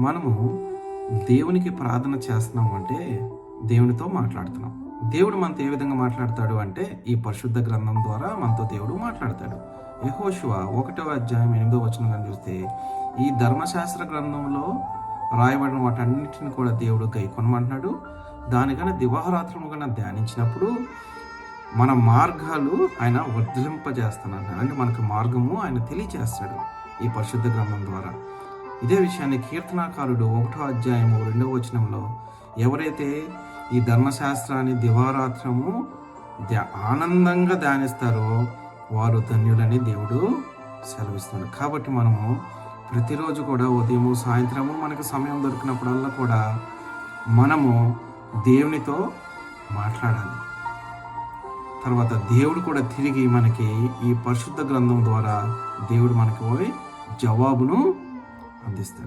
మనము దేవునికి ప్రార్థన చేస్తున్నాం అంటే దేవునితో మాట్లాడుతున్నాం. దేవుడు మనతో ఏ విధంగా మాట్లాడతాడు అంటే ఈ పరిశుద్ధ గ్రంథం ద్వారా మనతో దేవుడు మాట్లాడతాడు. యెహోషువ 1వ అధ్యాయం 8వ వచనం చూస్తే ఈ ధర్మశాస్త్ర గ్రంథంలో రాయబడిన వాటన్నిటిని కూడా దేవుడు గైకొనమంటున్నాడు. దానికన్నా దివారాత్రము కన్నా ధ్యానించినప్పుడు మన మార్గాలు ఆయన వర్ధిలింపజేస్తున్నాడు. అంటే మనకు మార్గము ఆయన తెలియచేస్తాడు ఈ పరిశుద్ధ గ్రంథం ద్వారా. ఇదే విషయాన్ని కీర్తనాకారుడు 1వ అధ్యాయము 2వ వచనంలో ఎవరైతే ఈ ధర్మశాస్త్రాన్ని దివారాత్రము ఆనందంగా ధ్యానిస్తారో వారు ధన్యులని దేవుడు సెలవిస్తున్నాడు. కాబట్టి మనము ప్రతిరోజు కూడా ఉదయము సాయంత్రము మనకు సమయం దొరికినప్పుడల్లా కూడా మనము దేవునితో మాట్లాడాలి. తర్వాత దేవుడు కూడా తిరిగి మనకి ఈ పరిశుద్ధ గ్రంథం ద్వారా దేవుడు మనకి జవాబును అందిస్తాడు.